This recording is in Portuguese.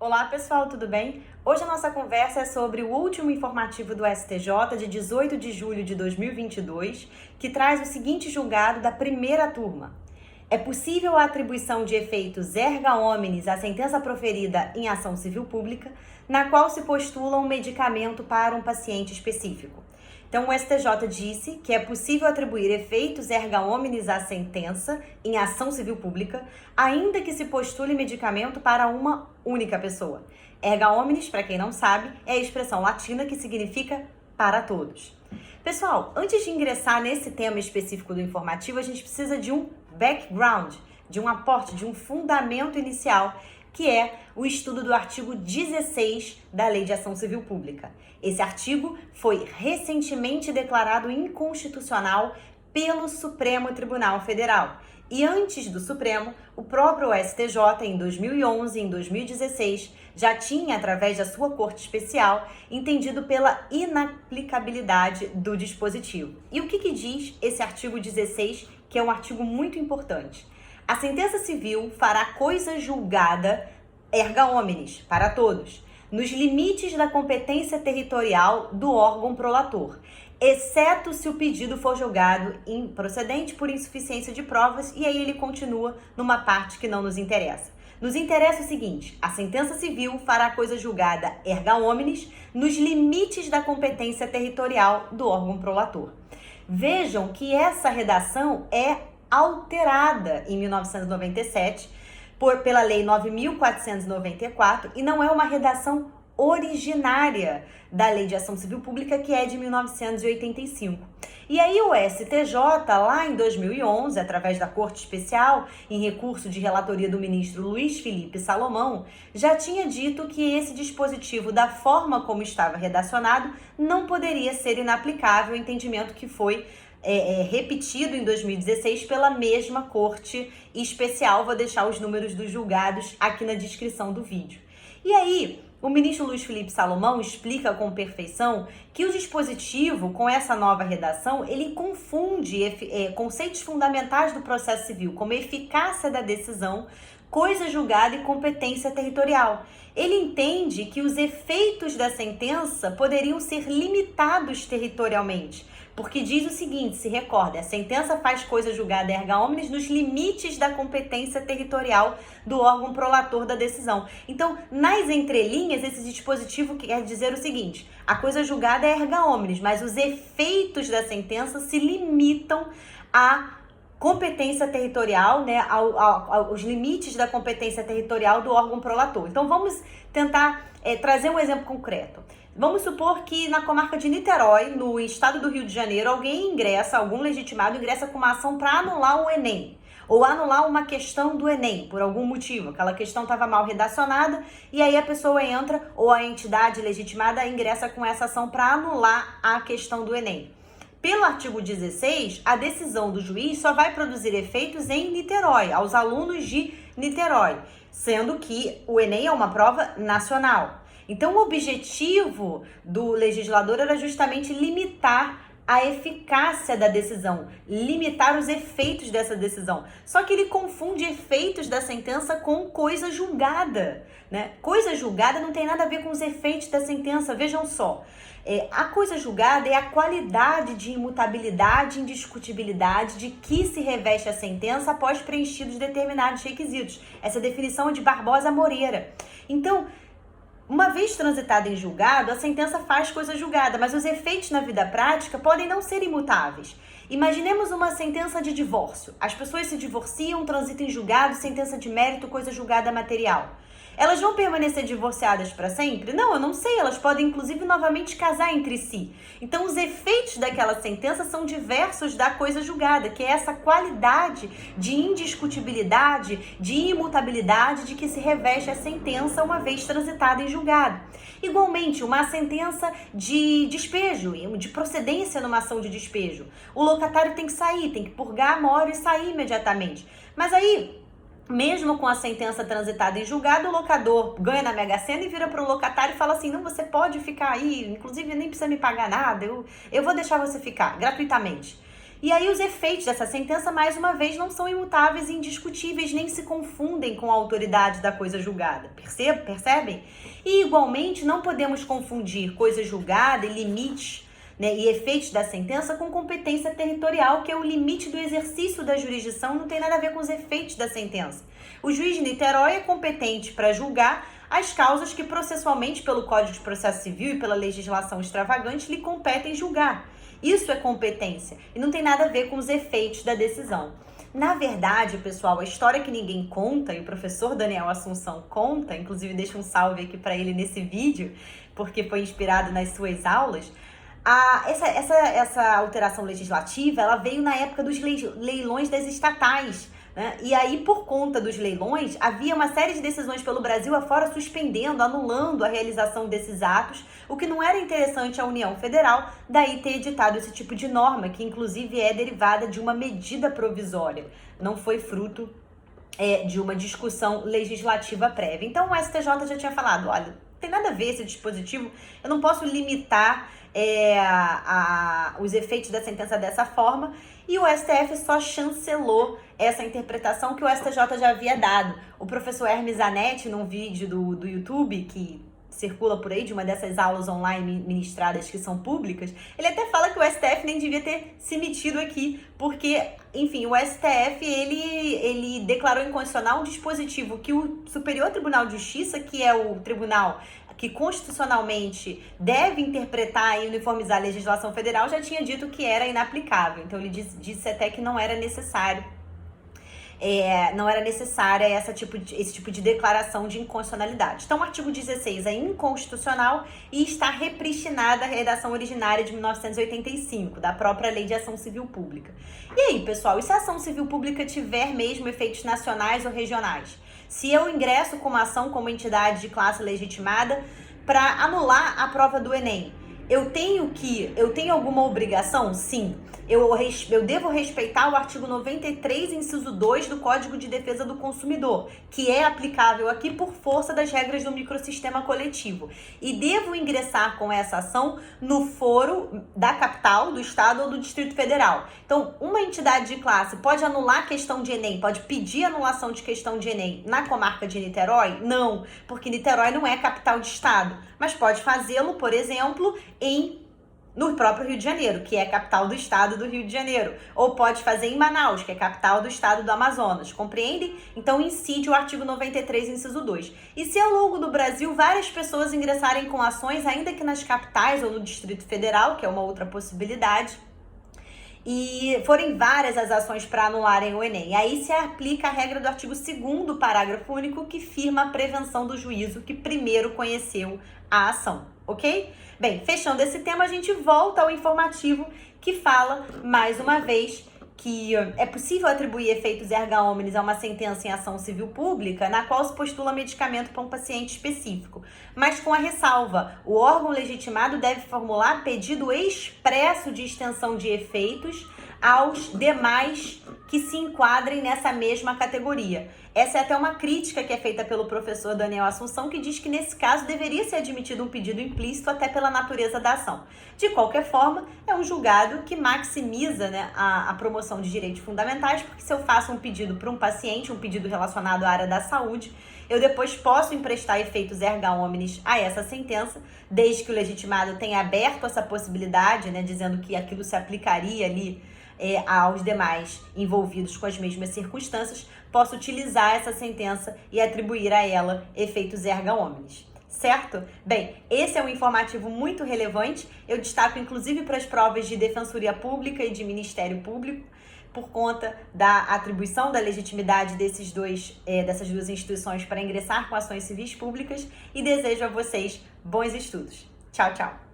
Olá pessoal, tudo bem? Hoje a nossa conversa é sobre o último informativo do STJ de 18 de julho de 2022, que traz o seguinte julgado da primeira turma. É possível a atribuição de efeitos erga omnes à sentença proferida em ação civil pública, na qual se postula um medicamento para um paciente específico. Então, o STJ disse que é possível atribuir efeitos erga omnes à sentença em ação civil pública, ainda que se postule medicamento para uma única pessoa. Erga omnes, para quem não sabe, é a expressão latina que significa para todos. Pessoal, antes de ingressar nesse tema específico do informativo, a gente precisa de um background, de um aporte, de um fundamento inicial, que é o estudo do artigo 16 da Lei de Ação Civil Pública. Esse artigo foi recentemente declarado inconstitucional pelo Supremo Tribunal Federal. E antes do Supremo, o próprio STJ, em 2011 e em 2016, já tinha, através da sua Corte Especial, entendido pela inaplicabilidade do dispositivo. E o que diz esse artigo 16, que é um artigo muito importante? A sentença civil fará coisa julgada erga omnes, para todos, nos limites da competência territorial do órgão prolator, exceto se o pedido for julgado improcedente por insuficiência de provas, e aí ele continua numa parte que não nos interessa. Nos interessa o seguinte: a sentença civil fará coisa julgada erga omnes nos limites da competência territorial do órgão prolator. Vejam que essa redação é alterada em 1997 pela Lei 9.494 e não é uma redação originária da Lei de Ação Civil Pública, que é de 1985. E aí o STJ, lá em 2011, através da Corte Especial, em recurso de relatoria do ministro Luiz Felipe Salomão, já tinha dito que esse dispositivo, da forma como estava redacionado, não poderia ser inaplicável, entendimento que foi repetido em 2016 pela mesma Corte Especial. Vou deixar os números dos julgados aqui na descrição do vídeo. E aí, o ministro Luiz Felipe Salomão explica com perfeição que o dispositivo, com essa nova redação, ele confunde conceitos fundamentais do processo civil, como eficácia da decisão, coisa julgada e competência territorial. Ele entende que os efeitos da sentença poderiam ser limitados territorialmente, porque diz o seguinte, se recorda, a sentença faz coisa julgada erga omnes nos limites da competência territorial do órgão prolator da decisão. Então, nas entrelinhas, esse dispositivo quer dizer o seguinte: a coisa julgada é erga omnes, mas os efeitos da sentença se limitam à competência territorial, né, aos limites da competência territorial do órgão prolator. Então, vamos tentar trazer um exemplo concreto. Vamos supor que na comarca de Niterói, no estado do Rio de Janeiro, algum legitimado ingressa com uma ação para anular o Enem, ou anular uma questão do Enem, por algum motivo. Aquela questão estava mal redacionada, e aí a pessoa entra, ou a entidade legitimada ingressa com essa ação para anular a questão do Enem. Pelo artigo 16, a decisão do juiz só vai produzir efeitos em Niterói, aos alunos de Niterói, sendo que o Enem é uma prova nacional. Então, o objetivo do legislador era justamente limitar a eficácia da decisão, limitar os efeitos dessa decisão. Só que ele confunde efeitos da sentença com coisa julgada, né? Coisa julgada não tem nada a ver com os efeitos da sentença. Vejam só, a coisa julgada é a qualidade de imutabilidade e indiscutibilidade de que se reveste a sentença após preenchidos determinados requisitos. Essa definição é de Barbosa Moreira. Então, uma vez transitada em julgado, a sentença faz coisa julgada, mas os efeitos na vida prática podem não ser imutáveis. Imaginemos uma sentença de divórcio. As pessoas se divorciam, transitam em julgado, sentença de mérito, coisa julgada material. Elas vão permanecer divorciadas para sempre? Não, eu não sei. Elas podem, inclusive, novamente casar entre si. Então, os efeitos daquela sentença são diversos da coisa julgada, que é essa qualidade de indiscutibilidade, de imutabilidade de que se reveste a sentença uma vez transitada em julgado. Igualmente, uma sentença de despejo, de procedência numa ação de despejo. O locatário tem que sair, tem que purgar a mora e sair imediatamente. Mas aí, mesmo com a sentença transitada em julgado, o locador ganha na Mega Sena e vira para o locatário e fala assim: não, você pode ficar aí, inclusive nem precisa me pagar nada, eu vou deixar você ficar gratuitamente. E aí os efeitos dessa sentença, mais uma vez, não são imutáveis e indiscutíveis, nem se confundem com a autoridade da coisa julgada. Percebem? E, igualmente, não podemos confundir coisa julgada e limites, né, e efeitos da sentença com competência territorial, que é o limite do exercício da jurisdição, não tem nada a ver com os efeitos da sentença. O juiz de Niterói é competente para julgar as causas que processualmente, pelo Código de Processo Civil e pela legislação extravagante, lhe competem julgar. Isso é competência e não tem nada a ver com os efeitos da decisão. Na verdade, pessoal, a história que ninguém conta, e o professor Daniel Assunção conta, inclusive deixa um salve aqui para ele nesse vídeo, porque foi inspirado nas suas aulas. Essa alteração legislativa, ela veio na época dos leilões das estatais, né? E aí, por conta dos leilões, havia uma série de decisões pelo Brasil afora suspendendo, anulando a realização desses atos, o que não era interessante à União Federal, daí ter editado esse tipo de norma, que inclusive é derivada de uma medida provisória, não foi fruto de uma discussão legislativa prévia. Então o STJ já tinha falado, olha, não tem nada a ver esse dispositivo, eu não posso limitar os efeitos da sentença dessa forma, e o STF só chancelou essa interpretação que o STJ já havia dado. O professor Hermes Zanetti, num vídeo do YouTube que circula por aí, de uma dessas aulas online ministradas que são públicas, ele até fala que o STF nem devia ter se metido aqui, porque, enfim, o STF, ele declarou inconstitucional um dispositivo que o Superior Tribunal de Justiça, que é o tribunal que constitucionalmente deve interpretar e uniformizar a legislação federal, já tinha dito que era inaplicável. Então ele disse até que não era necessário. Não era necessária esse tipo de declaração de inconstitucionalidade. Então, o artigo 16 é inconstitucional e está repristinada a redação originária de 1985, da própria Lei de Ação Civil Pública. E aí, pessoal, e se a ação civil pública tiver mesmo efeitos nacionais ou regionais? Se eu ingresso com uma ação como entidade de classe legitimada para anular a prova do Enem, eu tenho alguma obrigação? Sim. Eu devo respeitar o artigo 93, inciso 2 do Código de Defesa do Consumidor, que é aplicável aqui por força das regras do microsistema coletivo. E devo ingressar com essa ação no foro da capital, do estado ou do Distrito Federal. Então, uma entidade de classe pode anular a questão de Enem, pode pedir anulação de questão de Enem na comarca de Niterói? Não, porque Niterói não é capital de estado, mas pode fazê-lo, por exemplo, no próprio Rio de Janeiro, que é capital do estado do Rio de Janeiro. Ou pode fazer em Manaus, que é capital do estado do Amazonas. Compreendem? Então incide o artigo 93, inciso 2. E se ao longo do Brasil várias pessoas ingressarem com ações, ainda que nas capitais ou no Distrito Federal, que é uma outra possibilidade, e forem várias as ações para anularem o Enem. Aí se aplica a regra do artigo 2º, parágrafo único, que firma a prevenção do juízo que primeiro conheceu a ação, ok? Bem, fechando esse tema, a gente volta ao informativo que fala, mais uma vez, que é possível atribuir efeitos erga omnes a uma sentença em ação civil pública na qual se postula medicamento para um paciente específico, mas com a ressalva: o órgão legitimado deve formular pedido expresso de extensão de efeitos aos demais que se enquadrem nessa mesma categoria. Essa é até uma crítica que é feita pelo professor Daniel Assunção, que diz que nesse caso deveria ser admitido um pedido implícito até pela natureza da ação. De qualquer forma, é um julgado que maximiza, né, a promoção de direitos fundamentais, porque se eu faço um pedido para um paciente, um pedido relacionado à área da saúde, eu depois posso emprestar efeitos erga omnes a essa sentença, desde que o legitimado tenha aberto essa possibilidade, né, dizendo que aquilo se aplicaria ali aos demais envolvidos com as mesmas circunstâncias, posso utilizar essa sentença e atribuir a ela efeitos erga omnes. Certo? Bem, esse é um informativo muito relevante. Eu destaco inclusive para as provas de Defensoria Pública e de Ministério Público, por conta da atribuição da legitimidade dessas duas instituições para ingressar com ações civis públicas, e desejo a vocês bons estudos. Tchau, tchau!